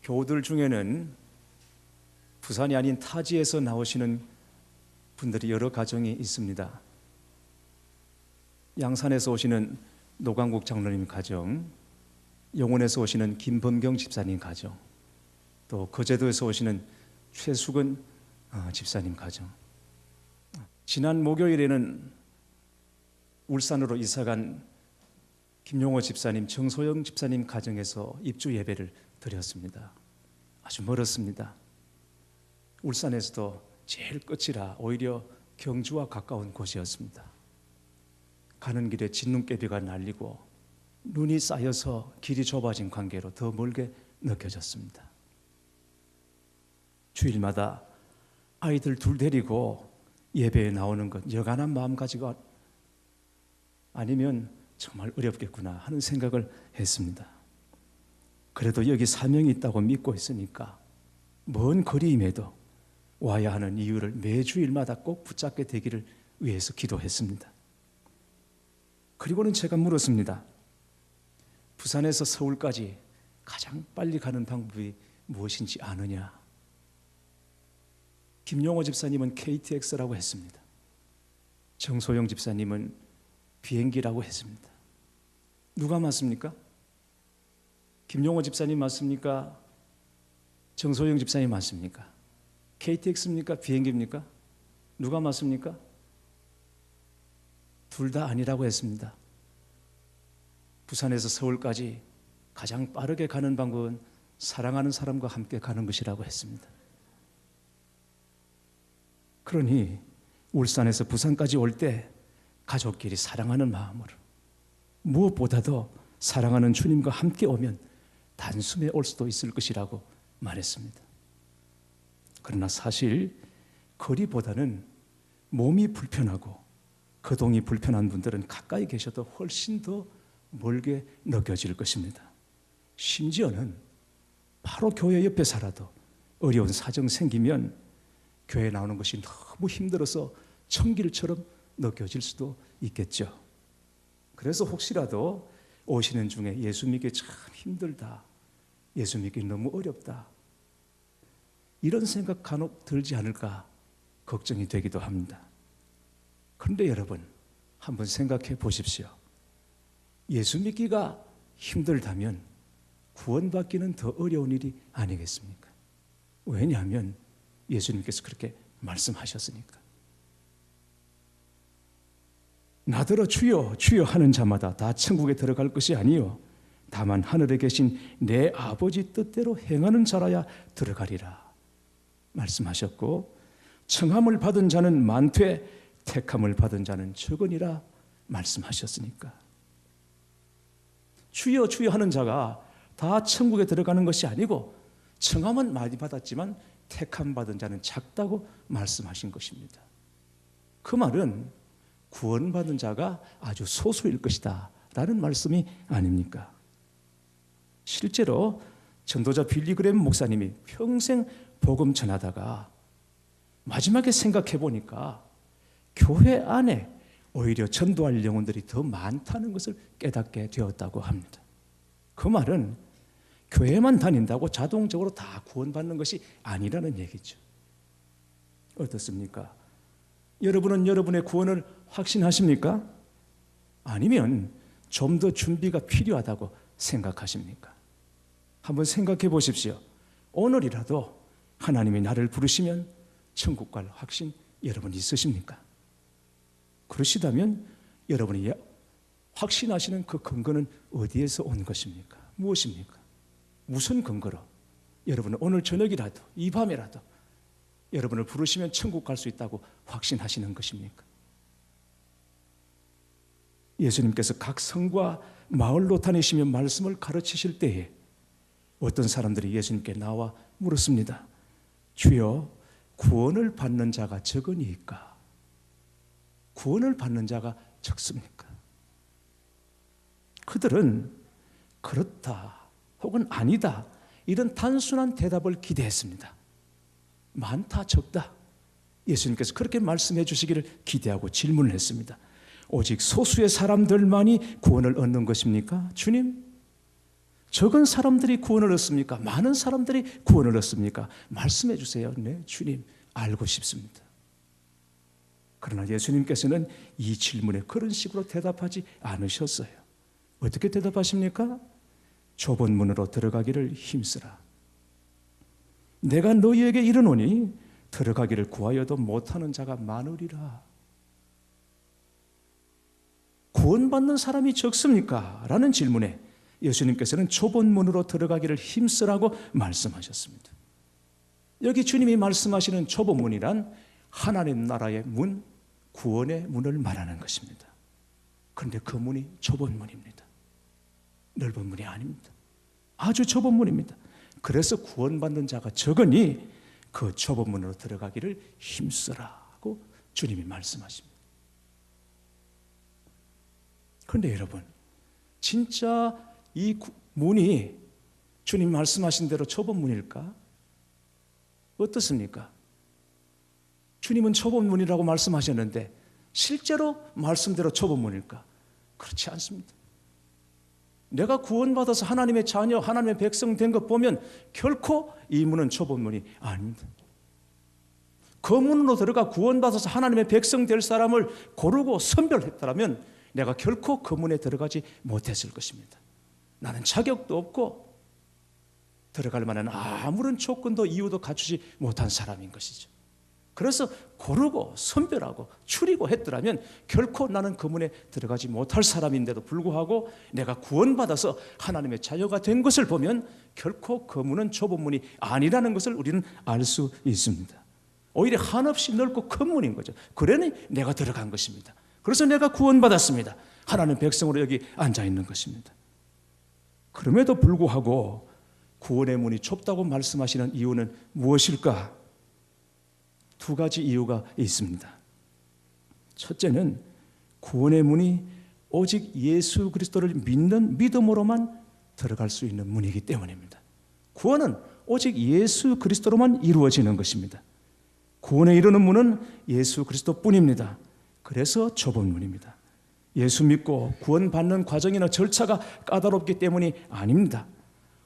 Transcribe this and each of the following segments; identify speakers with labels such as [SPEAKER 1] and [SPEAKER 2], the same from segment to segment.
[SPEAKER 1] 교우들 중에는 부산이 아닌 타지에서 나오시는 분들이 여러 가정이 있습니다. 양산에서 오시는 노광국 장로님 가정, 영원에서 오시는 김범경 집사님 가정, 또 거제도에서 오시는 최수근 집사님 가정. 지난 목요일에는 울산으로 이사간 김용호 집사님, 정소영 집사님 가정에서 입주 예배를 드렸습니다. 아주 멀었습니다. 울산에서도 제일 끝이라 오히려 경주와 가까운 곳이었습니다. 가는 길에 진눈깨비가 날리고 눈이 쌓여서 길이 좁아진 관계로 더 멀게 느껴졌습니다. 주일마다 아이들 둘 데리고 예배에 나오는 것 여간한 마음가짐가 아니면 정말 어렵겠구나 하는 생각을 했습니다. 그래도 여기 사명이 있다고 믿고 있으니까 먼 거리임에도 와야 하는 이유를 매주일마다 꼭 붙잡게 되기를 위해서 기도했습니다. 그리고는 제가 물었습니다. 부산에서 서울까지 가장 빨리 가는 방법이 무엇인지 아느냐? 김용호 집사님은 KTX라고 했습니다. 정소영 집사님은 비행기라고 했습니다. 누가 맞습니까? 김용호 집사님 맞습니까? 정소영 집사님 맞습니까? KTX입니까? 비행기입니까? 누가 맞습니까? 둘 다 아니라고 했습니다. 부산에서 서울까지 가장 빠르게 가는 방법은 사랑하는 사람과 함께 가는 것이라고 했습니다. 그러니 울산에서 부산까지 올 때 가족끼리 사랑하는 마음으로 무엇보다도 사랑하는 주님과 함께 오면 단숨에 올 수도 있을 것이라고 말했습니다. 그러나 사실 거리보다는 몸이 불편하고 거동이 불편한 분들은 가까이 계셔도 훨씬 더 멀게 느껴질 것입니다. 심지어는 바로 교회 옆에 살아도 어려운 사정 생기면 교회 나오는 것이 너무 힘들어서 천길처럼 느껴질 수도 있겠죠. 그래서 혹시라도 오시는 중에 예수 믿기 참 힘들다, 예수 믿기 너무 어렵다, 이런 생각 간혹 들지 않을까 걱정이 되기도 합니다. 그런데 여러분, 한번 생각해 보십시오. 예수 믿기가 힘들다면 구원받기는 더 어려운 일이 아니겠습니까? 왜냐하면 예수님께서 그렇게 말씀하셨으니까. 나더러 주여 주여 하는 자마다 다 천국에 들어갈 것이 아니요 다만 하늘에 계신 내 아버지 뜻대로 행하는 자라야 들어가리라 말씀하셨고, 청함을 받은 자는 많되 택함을 받은 자는 적으니라 말씀하셨으니까. 주여 주여 하는 자가 다 천국에 들어가는 것이 아니고 청함은 많이 받았지만 택함 받은 자는 작다고 말씀하신 것입니다. 그 말은 구원받은 자가 아주 소수일 것이다 라는 말씀이 아닙니까? 실제로 전도자 빌리그램 목사님이 평생 복음 전하다가 마지막에 생각해 보니까 교회 안에 오히려 전도할 영혼들이 더 많다는 것을 깨닫게 되었다고 합니다. 그 말은 교회만 다닌다고 자동적으로 다 구원받는 것이 아니라는 얘기죠. 어떻습니까? 여러분은 여러분의 구원을 확신하십니까? 아니면 좀 더 준비가 필요하다고 생각하십니까? 한번 생각해 보십시오. 오늘이라도 하나님이 나를 부르시면 천국 갈 확신 여러분 있으십니까? 그러시다면 여러분이 확신하시는 그 근거는 어디에서 온 것입니까? 무엇입니까? 무슨 근거로 여러분은 오늘 저녁이라도 이 밤이라도 여러분을 부르시면 천국 갈 수 있다고 확신하시는 것입니까? 예수님께서 각 성과 마을로 다니시며 말씀을 가르치실 때에 어떤 사람들이 예수님께 나와 물었습니다. 주여, 구원을 받는 자가 적으니까? 구원을 받는 자가 적습니까? 그들은 그렇다 혹은 아니다 이런 단순한 대답을 기대했습니다. 많다 적다 예수님께서 그렇게 말씀해 주시기를 기대하고 질문을 했습니다. 오직 소수의 사람들만이 구원을 얻는 것입니까? 주님, 적은 사람들이 구원을 얻습니까? 많은 사람들이 구원을 얻습니까? 말씀해 주세요. 네, 주님, 알고 싶습니다. 그러나 예수님께서는 이 질문에 그런 식으로 대답하지 않으셨어요. 어떻게 대답하십니까? 좁은 문으로 들어가기를 힘쓰라. 내가 너희에게 이르노니 들어가기를 구하여도 못하는 자가 많으리라. 구원받는 사람이 적습니까? 라는 질문에 예수님께서는 좁은 문으로 들어가기를 힘쓰라고 말씀하셨습니다. 여기 주님이 말씀하시는 좁은 문이란 하나님 나라의 문, 구원의 문을 말하는 것입니다. 그런데 그 문이 좁은 문입니다. 넓은 문이 아닙니다. 아주 좁은 문입니다. 그래서 구원받는 자가 적으니 그 좁은 문으로 들어가기를 힘쓰라고 주님이 말씀하십니다. 그런데 여러분, 진짜 이 문이 주님 말씀하신 대로 좁은 문일까? 어떻습니까? 주님은 좁은 문이라고 말씀하셨는데 실제로 말씀대로 좁은 문일까? 그렇지 않습니다. 내가 구원받아서 하나님의 자녀, 하나님의 백성 된 것 보면 결코 이 문은 좁은 문이 아닙니다. 그 문으로 들어가 구원받아서 하나님의 백성 될 사람을 고르고 선별했다면 내가 결코 그 문에 들어가지 못했을 것입니다. 나는 자격도 없고 들어갈 만한 아무런 조건도 이유도 갖추지 못한 사람인 것이죠. 그래서 고르고 선별하고 추리고 했더라면 결코 나는 그 문에 들어가지 못할 사람인데도 불구하고 내가 구원받아서 하나님의 자녀가 된 것을 보면 결코 그 문은 좁은 문이 아니라는 것을 우리는 알 수 있습니다. 오히려 한없이 넓고 큰 문인 거죠. 그러니 내가 들어간 것입니다. 그래서 내가 구원받았습니다. 하나님의 백성으로 여기 앉아 있는 것입니다. 그럼에도 불구하고 구원의 문이 좁다고 말씀하시는 이유는 무엇일까? 두 가지 이유가 있습니다. 첫째는 구원의 문이 오직 예수 그리스도를 믿는 믿음으로만 들어갈 수 있는 문이기 때문입니다. 구원은 오직 예수 그리스도로만 이루어지는 것입니다. 구원에 이르는 문은 예수 그리스도뿐입니다. 그래서 좁은 문입니다. 예수 믿고 구원받는 과정이나 절차가 까다롭기 때문이 아닙니다.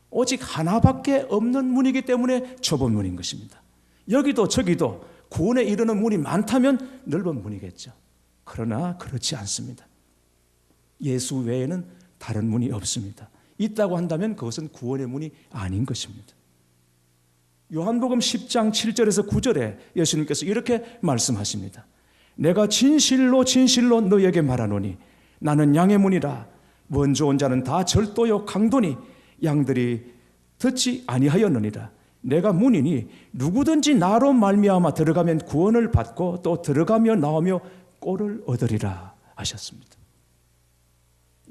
[SPEAKER 1] 오직 하나밖에 없는 문이기 때문에 좁은 문인 것입니다. 여기도 저기도 구원에 이르는 문이 많다면 넓은 문이겠죠. 그러나 그렇지 않습니다. 예수 외에는 다른 문이 없습니다. 있다고 한다면 그것은 구원의 문이 아닌 것입니다. 요한복음 10장 7절에서 9절에 예수님께서 이렇게 말씀하십니다. 내가 진실로 진실로 너에게 말하노니 나는 양의 문이라. 먼저 온 자는 다 절도요 강도니 양들이 듣지 아니하였느니라. 내가 문이니 누구든지 나로 말미암아 들어가면 구원을 받고 또 들어가며 나오며 꼴을 얻으리라 하셨습니다.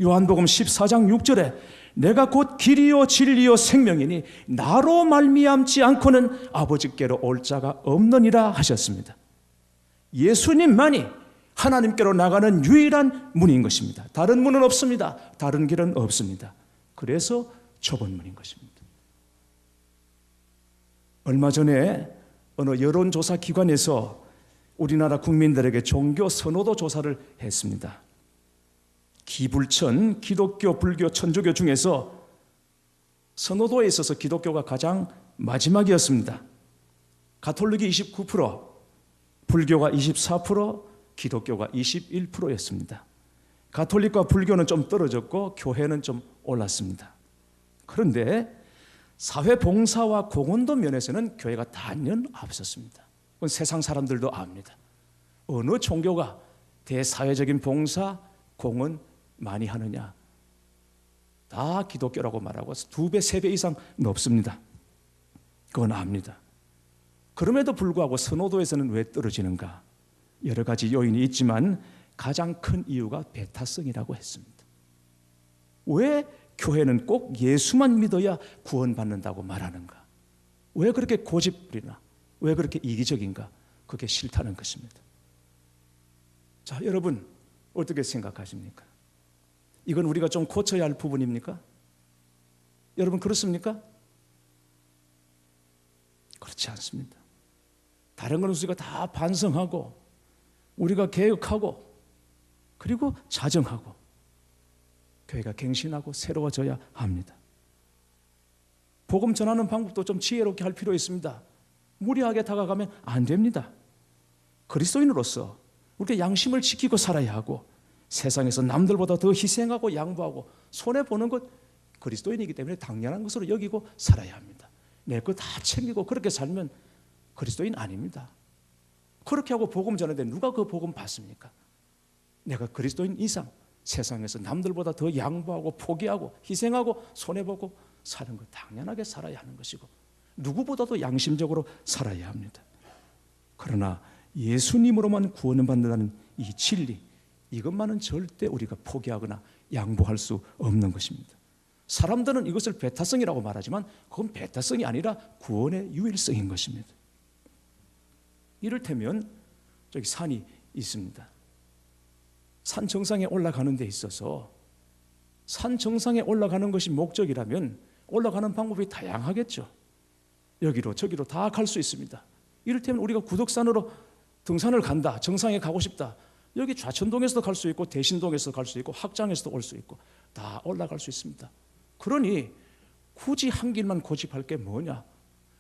[SPEAKER 1] 요한복음 14장 6절에 내가 곧 길이요 진리요 생명이니 나로 말미암지 않고는 아버지께로 올 자가 없느니라 하셨습니다. 예수님만이 하나님께로 나가는 유일한 문인 것입니다. 다른 문은 없습니다. 다른 길은 없습니다. 그래서 좁은 문인 것입니다. 얼마 전에 어느 여론조사 기관에서 우리나라 국민들에게 종교 선호도 조사를 했습니다. 기불천, 기독교, 불교, 천주교 중에서 선호도에 있어서 기독교가 가장 마지막이었습니다. 가톨릭이 29%, 불교가 24%, 기독교가 21%였습니다. 가톨릭과 불교는 좀 떨어졌고 교회는 좀 올랐습니다. 그런데 사회봉사와 공헌도 면에서는 교회가 단연 앞섰습니다. 그건 세상 사람들도 압니다. 어느 종교가 대사회적인 봉사, 공헌 많이 하느냐? 다 기독교라고 말하고 2배, 3배 이상 높습니다. 그건 압니다. 그럼에도 불구하고 선호도에서는 왜 떨어지는가? 여러 가지 요인이 있지만 가장 큰 이유가 배타성이라고 했습니다. 왜 교회는 꼭 예수만 믿어야 구원받는다고 말하는가? 왜 그렇게 고집부리나? 왜 그렇게 이기적인가? 그게 싫다는 것입니다. 자, 여러분 어떻게 생각하십니까? 이건 우리가 좀 고쳐야 할 부분입니까? 여러분 그렇습니까? 그렇지 않습니다. 다른 건 우리가 다 반성하고 우리가 개혁하고 그리고 자정하고 교회가 갱신하고 새로워져야 합니다. 복음 전하는 방법도 좀 지혜롭게 할 필요 있습니다. 무리하게 다가가면 안 됩니다. 그리스도인으로서 우리가 양심을 지키고 살아야 하고 세상에서 남들보다 더 희생하고 양보하고 손해보는 것 그리스도인이기 때문에 당연한 것으로 여기고 살아야 합니다. 내 거 다 챙기고 그렇게 살면 그리스도인 아닙니다. 그렇게 하고 복음 전하는데 누가 그 복음 받습니까? 내가 그리스도인 이상 세상에서 남들보다 더 양보하고 포기하고 희생하고 손해보고 사는 것 당연하게 살아야 하는 것이고 누구보다도 양심적으로 살아야 합니다. 그러나 예수님으로만 구원을 받는다는 이 진리, 이것만은 절대 우리가 포기하거나 양보할 수 없는 것입니다. 사람들은 이것을 배타성이라고 말하지만 그건 배타성이 아니라 구원의 유일성인 것입니다. 이를테면 저기 산이 있습니다. 산 정상에 올라가는 데 있어서 산 정상에 올라가는 것이 목적이라면 올라가는 방법이 다양하겠죠. 여기로 저기로 다 갈 수 있습니다. 이를테면 우리가 구덕산으로 등산을 간다, 정상에 가고 싶다. 여기 좌천동에서도 갈 수 있고 대신동에서도 갈 수 있고 확장에서도 올 수 있고 다 올라갈 수 있습니다. 그러니 굳이 한 길만 고집할 게 뭐냐?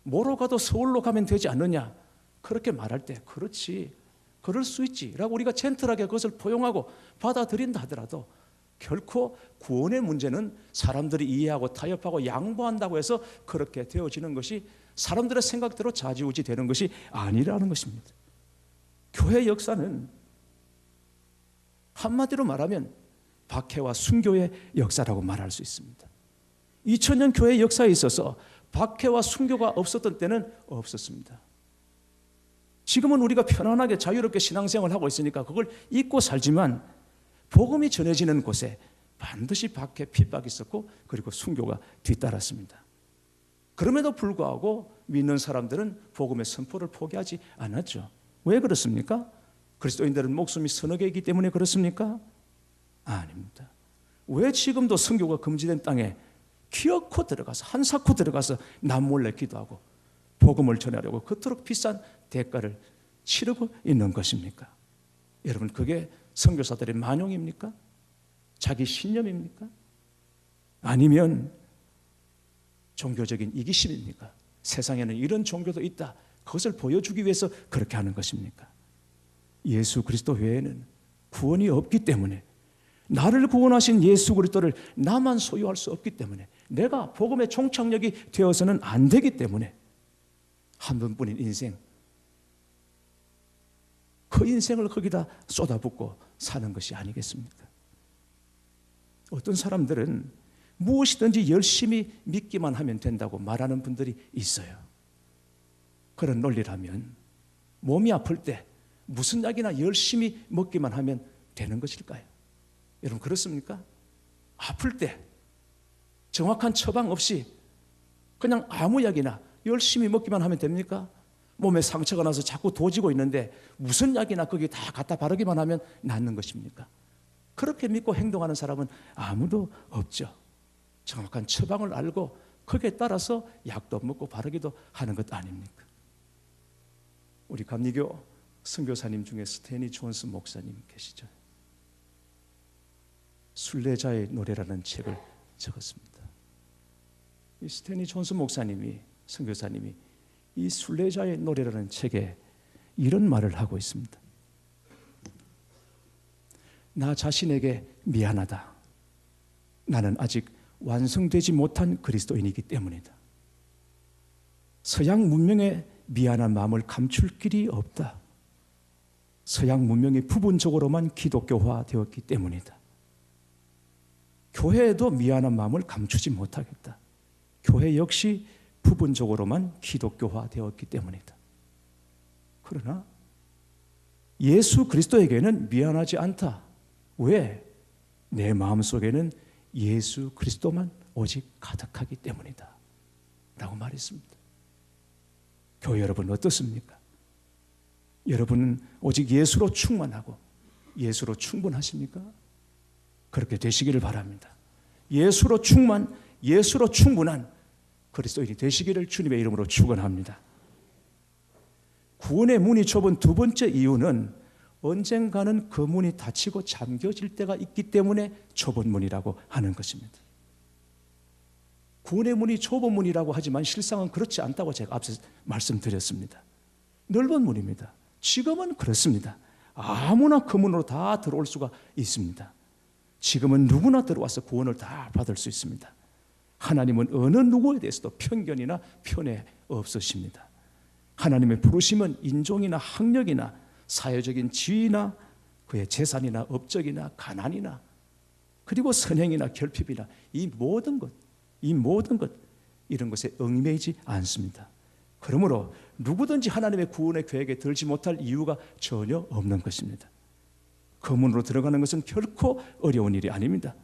[SPEAKER 1] 뭐로 가도 서울로 가면 되지 않느냐? 그렇게 말할 때 그렇지, 그럴 수 있지 라고 우리가 젠틀하게 그것을 포용하고 받아들인다 하더라도 결코 구원의 문제는 사람들이 이해하고 타협하고 양보한다고 해서 그렇게 되어지는 것이 사람들의 생각대로 좌지우지 되는 것이 아니라는 것입니다. 교회 역사는 한마디로 말하면 박해와 순교의 역사라고 말할 수 있습니다. 2000년 교회 역사에 있어서 박해와 순교가 없었던 때는 없었습니다. 지금은 우리가 편안하게 자유롭게 신앙생활을 하고 있으니까 그걸 잊고 살지만 복음이 전해지는 곳에 반드시 박해, 핍박이 있었고 그리고 순교가 뒤따랐습니다. 그럼에도 불구하고 믿는 사람들은 복음의 선포를 포기하지 않았죠. 왜 그렇습니까? 그리스도인들은 목숨이 서너 개이기 때문에 그렇습니까? 아닙니다. 왜 지금도 선교가 금지된 땅에 기어코 들어가서 한사코 들어가서 남몰래 기도하고 복음을 전하려고 그토록 비싼 대가를 치르고 있는 것입니까? 여러분, 그게 선교사들의 만용입니까? 자기 신념입니까? 아니면 종교적인 이기심입니까? 세상에는 이런 종교도 있다, 그것을 보여주기 위해서 그렇게 하는 것입니까? 예수 그리스도 외에는 구원이 없기 때문에, 나를 구원하신 예수 그리스도를 나만 소유할 수 없기 때문에, 내가 복음의 종착역이 되어서는 안 되기 때문에 한 번뿐인 인생, 그 인생을 거기다 쏟아붓고 사는 것이 아니겠습니까? 어떤 사람들은 무엇이든지 열심히 믿기만 하면 된다고 말하는 분들이 있어요. 그런 논리라면 몸이 아플 때 무슨 약이나 열심히 먹기만 하면 되는 것일까요? 여러분, 그렇습니까? 아플 때 정확한 처방 없이 그냥 아무 약이나 열심히 먹기만 하면 됩니까? 몸에 상처가 나서 자꾸 도지고 있는데 무슨 약이나 거기 다 갖다 바르기만 하면 낫는 것입니까? 그렇게 믿고 행동하는 사람은 아무도 없죠. 정확한 처방을 알고 거기에 따라서 약도 먹고 바르기도 하는 것 아닙니까? 우리 감리교 선교사님 중에 스테니 존스 목사님 계시죠? 순례자의 노래라는 책을 적었습니다. 이 스테니 존스 목사님이, 선교사님이 이 순례자의 노래라는 책에 이런 말을 하고 있습니다. 나 자신에게 미안하다. 나는 아직 완성되지 못한 그리스도인이기 때문이다. 서양 문명에 미안한 마음을 감출 길이 없다. 서양 문명이 부분적으로만 기독교화 되었기 때문이다. 교회에도 미안한 마음을 감추지 못하겠다. 교회 역시 부분적으로만 기독교화 되었기 때문이다. 그러나 예수 그리스도에게는 미안하지 않다. 왜? 내 마음속에는 예수 그리스도만 오직 가득하기 때문이다 라고 말했습니다. 교회 여러분 어떻습니까? 여러분은 오직 예수로 충만하고 예수로 충분하십니까? 그렇게 되시기를 바랍니다. 예수로 충분한 그리스도인이 되시기를 주님의 이름으로 축원합니다. 구원의 문이 좁은 두 번째 이유는 언젠가는 그 문이 닫히고 잠겨질 때가 있기 때문에 좁은 문이라고 하는 것입니다. 구원의 문이 좁은 문이라고 하지만 실상은 그렇지 않다고 제가 앞서 말씀드렸습니다. 넓은 문입니다. 지금은 그렇습니다. 아무나 그 문으로 다 들어올 수가 있습니다. 지금은 누구나 들어와서 구원을 다 받을 수 있습니다. 하나님은 어느 누구에 대해서도 편견이나 편애 없으십니다. 하나님의 부르심은 인종이나 학력이나 사회적인 지위나 그의 재산이나 업적이나 가난이나 그리고 선행이나 결핍이나 이 모든 것 이런 것에 얽매이지 않습니다. 그러므로 누구든지 하나님의 구원의 계획에 들지 못할 이유가 전혀 없는 것입니다. 그 문으로 들어가는 것은 결코 어려운 일이 아닙니다.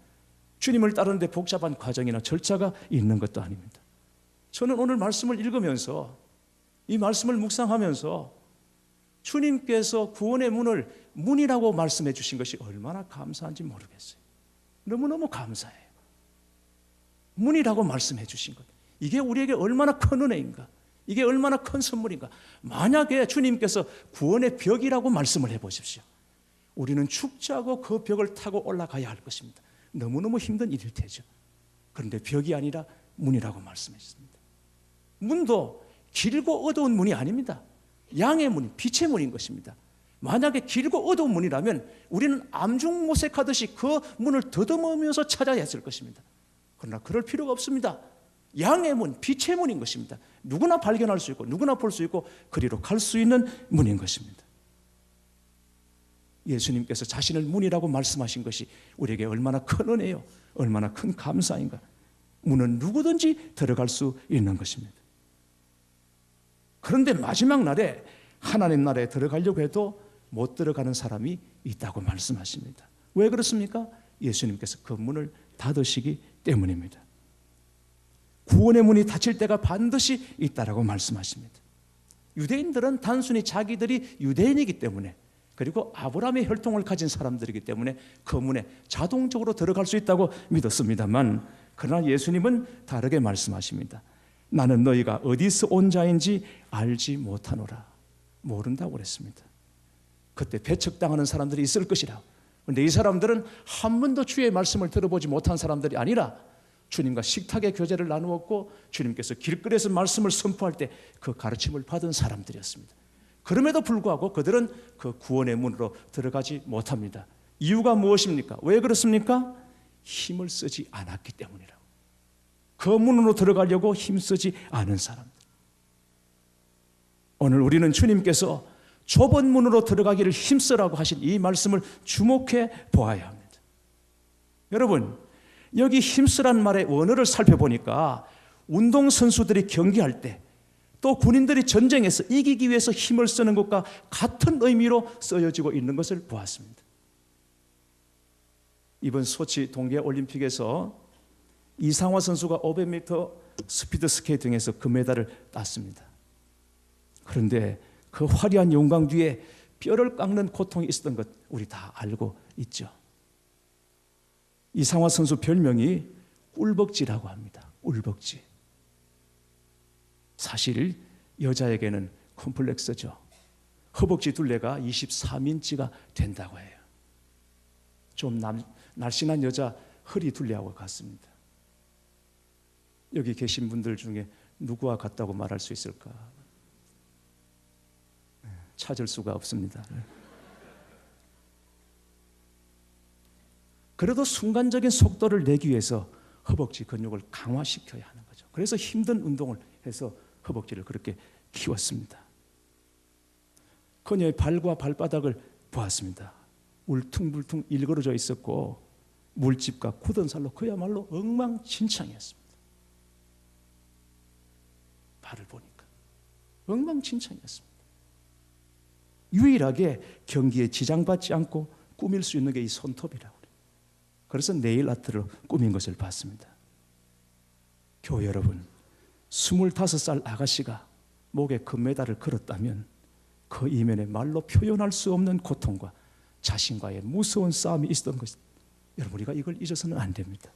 [SPEAKER 1] 주님을 따르는데 복잡한 과정이나 절차가 있는 것도 아닙니다. 저는 오늘 말씀을 읽으면서 이 말씀을 묵상하면서 주님께서 구원의 문이라고 말씀해 주신 것이 얼마나 감사한지 모르겠어요. 너무너무 감사해요. 문이라고 말씀해 주신 것, 이게 우리에게 얼마나 큰 은혜인가, 이게 얼마나 큰 선물인가. 만약에 주님께서 구원의 벽이라고 말씀을 해보십시오. 우리는 축제하고 그 벽을 타고 올라가야 할 것입니다. 너무너무 힘든 일일 테죠. 그런데 벽이 아니라 문이라고 말씀하셨습니다. 문도 길고 어두운 문이 아닙니다. 양의 문, 빛의 문인 것입니다. 만약에 길고 어두운 문이라면 우리는 암중모색하듯이 그 문을 더듬으면서 찾아야 했을 것입니다. 그러나 그럴 필요가 없습니다. 양의 문, 빛의 문인 것입니다. 누구나 발견할 수 있고 누구나 볼 수 있고 그리로 갈 수 있는 문인 것입니다. 예수님께서 자신을 문이라고 말씀하신 것이 우리에게 얼마나 큰 은혜요, 얼마나 큰 감사인가. 문은 누구든지 들어갈 수 있는 것입니다. 그런데 마지막 날에 하나님 나라에 들어가려고 해도 못 들어가는 사람이 있다고 말씀하십니다. 왜 그렇습니까? 예수님께서 그 문을 닫으시기 때문입니다. 구원의 문이 닫힐 때가 반드시 있다라고 말씀하십니다. 유대인들은 단순히 자기들이 유대인이기 때문에 그리고 아브라함의 혈통을 가진 사람들이기 때문에 그 문에 자동적으로 들어갈 수 있다고 믿었습니다만, 그러나 예수님은 다르게 말씀하십니다. 나는 너희가 어디서 온 자인지 알지 못하노라. 모른다고 그랬습니다. 그때 배척당하는 사람들이 있을 것이라. 그런데 이 사람들은 한 번도 주의 말씀을 들어보지 못한 사람들이 아니라 주님과 식탁의 교제를 나누었고 주님께서 길거리에서 말씀을 선포할 때 그 가르침을 받은 사람들이었습니다. 그럼에도 불구하고 그들은 그 구원의 문으로 들어가지 못합니다. 이유가 무엇입니까? 왜 그렇습니까? 힘을 쓰지 않았기 때문이라고. 그 문으로 들어가려고 힘쓰지 않은 사람들. 오늘 우리는 주님께서 좁은 문으로 들어가기를 힘쓰라고 하신 이 말씀을 주목해 보아야 합니다. 여러분, 여기 힘쓰란 말의 원어를 살펴보니까 운동선수들이 경기할 때 또 군인들이 전쟁에서 이기기 위해서 힘을 쓰는 것과 같은 의미로 쓰여지고 있는 것을 보았습니다. 이번 소치 동계올림픽에서 이상화 선수가 500m 스피드 스케이팅에서 금메달을 땄습니다. 그런데 그 화려한 영광 뒤에 뼈를 깎는 고통이 있었던 것 우리 다 알고 있죠. 이상화 선수 별명이 꿀벅지라고 합니다. 꿀벅지. 사실 여자에게는 콤플렉스죠. 허벅지 둘레가 23인치가 된다고 해요. 좀 날씬한 여자 허리 둘레하고 같습니다. 여기 계신 분들 중에 누구와 같다고 말할 수 있을까? 찾을 수가 없습니다. 그래도 순간적인 속도를 내기 위해서 허벅지 근육을 강화시켜야 하는 거죠. 그래서 힘든 운동을 해서 허벅지를 그렇게 키웠습니다. 그녀의 발과 발바닥을 보았습니다. 울퉁불퉁 일그러져 있었고 물집과 굳은 살로 그야말로 엉망진창이었습니다. 발을 보니까 엉망진창이었습니다. 유일하게 경기에 지장받지 않고 꾸밀 수 있는 게 이 손톱이라고 그래요. 그래서 네일 아트로 꾸민 것을 봤습니다. 교회 여러분, 25살 아가씨가 목에 금메달을 걸었다면 그 이면에 말로 표현할 수 없는 고통과 자신과의 무서운 싸움이 있었던 것, 여러분 우리가 이걸 잊어서는 안 됩니다.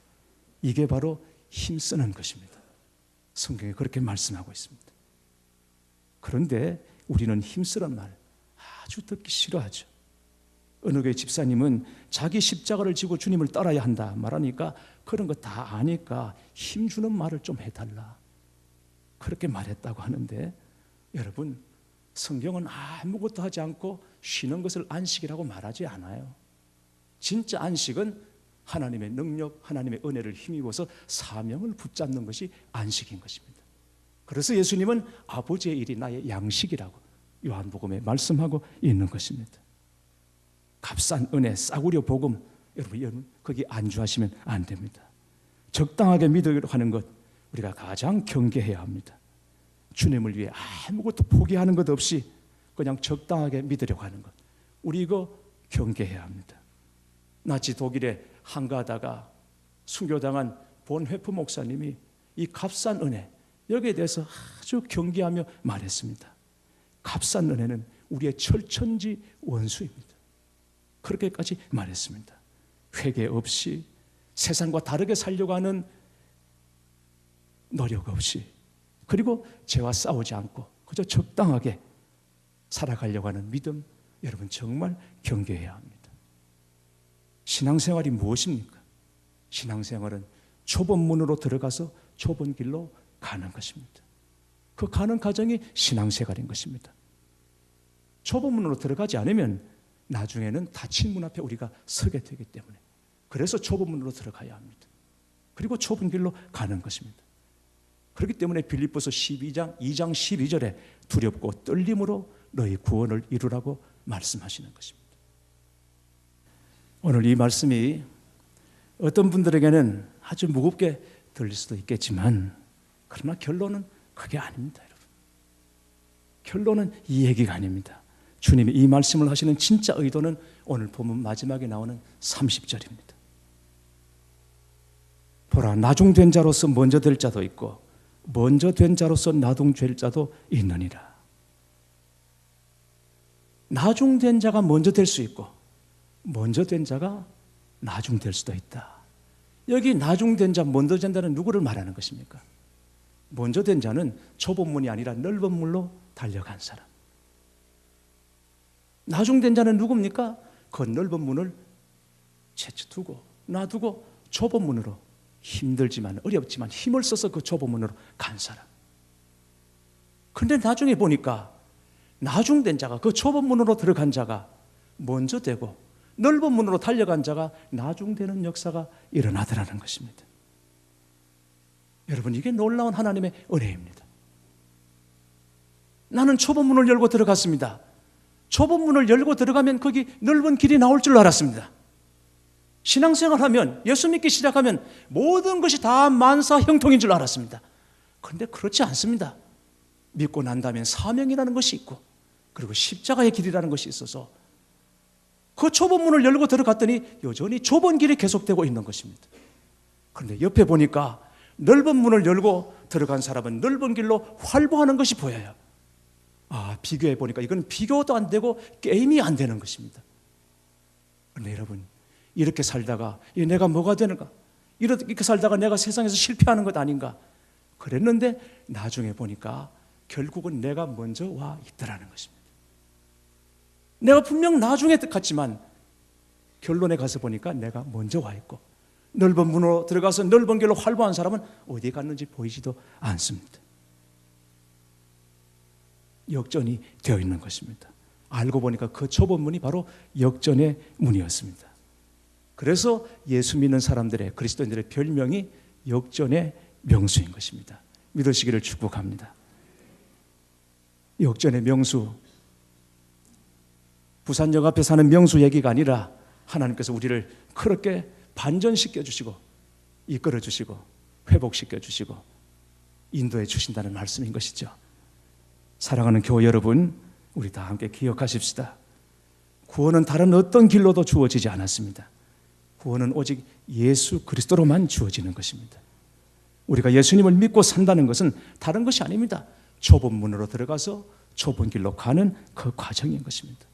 [SPEAKER 1] 이게 바로 힘쓰는 것입니다. 성경에 그렇게 말씀하고 있습니다. 그런데 우리는 힘쓰란 말 아주 듣기 싫어하죠. 어느 교회 집사님은 자기 십자가를 지고 주님을 따라야 한다 말하니까 그런 거 다 아니까 힘주는 말을 좀 해달라 그렇게 말했다고 하는데, 여러분 성경은 아무것도 하지 않고 쉬는 것을 안식이라고 말하지 않아요. 진짜 안식은 하나님의 능력, 하나님의 은혜를 힘입어서 사명을 붙잡는 것이 안식인 것입니다. 그래서 예수님은 아버지의 일이 나의 양식이라고 요한복음에 말씀하고 있는 것입니다. 값싼 은혜, 싸구려 복음, 여러분 거기 안주하시면 안 됩니다. 적당하게 믿으려고 하는 것, 우리가 가장 경계해야 합니다. 주님을 위해 아무것도 포기하는 것 없이 그냥 적당하게 믿으려고 하는 것, 우리 이거 경계해야 합니다. 나치 독일에 한가하다가 순교당한 본회프 목사님이 이 값싼 은혜, 여기에 대해서 아주 경계하며 말했습니다. 값싼 은혜는 우리의 철천지 원수입니다. 그렇게까지 말했습니다. 회개 없이 세상과 다르게 살려고 하는 노력 없이, 그리고 죄와 싸우지 않고 그저 적당하게 살아가려고 하는 믿음, 여러분 정말 경계해야 합니다. 신앙생활이 무엇입니까? 신앙생활은 좁은 문으로 들어가서 좁은 길로 가는 것입니다. 그 가는 과정이 신앙생활인 것입니다. 좁은 문으로 들어가지 않으면 나중에는 닫힌 문 앞에 우리가 서게 되기 때문에, 그래서 좁은 문으로 들어가야 합니다. 그리고 좁은 길로 가는 것입니다. 그렇기 때문에 빌립보서 2장 12절에 두렵고 떨림으로 너희 구원을 이루라고 말씀하시는 것입니다. 오늘 이 말씀이 어떤 분들에게는 아주 무겁게 들릴 수도 있겠지만, 그러나 결론은 그게 아닙니다, 여러분. 결론은 이 얘기가 아닙니다. 주님이 이 말씀을 하시는 진짜 의도는 오늘 본문 마지막에 나오는 30절입니다. 보라, 나중된 자로서 먼저 될 자도 있고 먼저 된 자로서 나중될 자도 있느니라. 나중된 자가 먼저 될 수 있고 먼저 된 자가 나중될 수도 있다. 여기 나중된 자, 먼저 된 자는 누구를 말하는 것입니까? 먼저 된 자는 좁은 문이 아니라 넓은 문로 달려간 사람. 나중된 자는 누굽니까? 그 넓은 문을 제쳐두고 놔두고 좁은 문으로, 힘들지만 어렵지만 힘을 써서 그 좁은 문으로 간 사람. 그런데 나중에 보니까 나중된 자가, 그 좁은 문으로 들어간 자가 먼저 되고 넓은 문으로 달려간 자가 나중되는 역사가 일어나더라는 것입니다. 여러분, 이게 놀라운 하나님의 은혜입니다. 나는 좁은 문을 열고 들어갔습니다. 좁은 문을 열고 들어가면 거기 넓은 길이 나올 줄 알았습니다. 신앙생활하면, 예수 믿기 시작하면 모든 것이 다 만사 형통인 줄 알았습니다. 그런데 그렇지 않습니다. 믿고 난 다음엔 사명이라는 것이 있고, 그리고 십자가의 길이라는 것이 있어서 그 좁은 문을 열고 들어갔더니 여전히 좁은 길이 계속되고 있는 것입니다. 그런데 옆에 보니까 넓은 문을 열고 들어간 사람은 넓은 길로 활보하는 것이 보여요. 비교해 보니까 이건 비교도 안 되고 게임이 안 되는 것입니다. 그런데 여러분, 이렇게 살다가 내가 뭐가 되는가? 이렇게 살다가 내가 세상에서 실패하는 것 아닌가? 그랬는데 나중에 보니까 결국은 내가 먼저 와 있더라는 것입니다. 내가 분명 나중에 갔지만 결론에 가서 보니까 내가 먼저 와 있고, 넓은 문으로 들어가서 넓은 길로 활보한 사람은 어디 갔는지 보이지도 않습니다. 역전이 되어 있는 것입니다. 알고 보니까 그 좁은 문이 바로 역전의 문이었습니다. 그래서 예수 믿는 사람들의, 그리스도인들의 별명이 역전의 명수인 것입니다. 믿으시기를 축복합니다. 역전의 명수, 부산역 앞에 사는 명수 얘기가 아니라 하나님께서 우리를 그렇게 반전시켜 주시고 이끌어 주시고 회복시켜 주시고 인도해 주신다는 말씀인 것이죠. 사랑하는 교회 여러분, 우리 다 함께 기억하십시다. 구원은 다른 어떤 길로도 주어지지 않았습니다. 구원은 오직 예수 그리스도로만 주어지는 것입니다. 우리가 예수님을 믿고 산다는 것은 다른 것이 아닙니다. 좁은 문으로 들어가서 좁은 길로 가는 그 과정인 것입니다.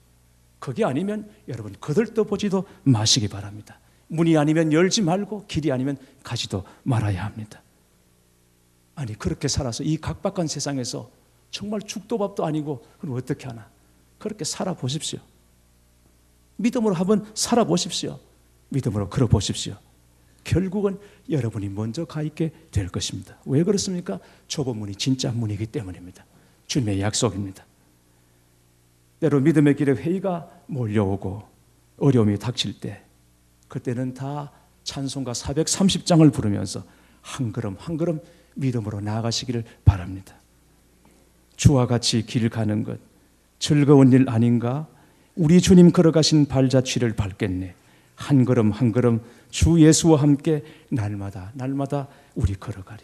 [SPEAKER 1] 그게 아니면 여러분 거들떠보지도 마시기 바랍니다. 문이 아니면 열지 말고 길이 아니면 가지도 말아야 합니다. 아니, 그렇게 살아서 이 각박한 세상에서 정말 죽도 밥도 아니고 그럼 어떻게 하나? 그렇게 살아보십시오. 믿음으로 한번 살아보십시오. 믿음으로 걸어보십시오. 결국은 여러분이 먼저 가 있게 될 것입니다. 왜 그렇습니까? 좁은 문이 진짜 문이기 때문입니다. 주님의 약속입니다. 때로 믿음의 길에 회의가 몰려오고 어려움이 닥칠 때, 그때는 다 찬송가 430장을 부르면서 한 걸음 한 걸음 믿음으로 나아가시기를 바랍니다. 주와 같이 길 가는 것 즐거운 일 아닌가? 우리 주님 걸어가신 발자취를 밟겠네. 한 걸음 한 걸음 주 예수와 함께 날마다 우리 걸어가리.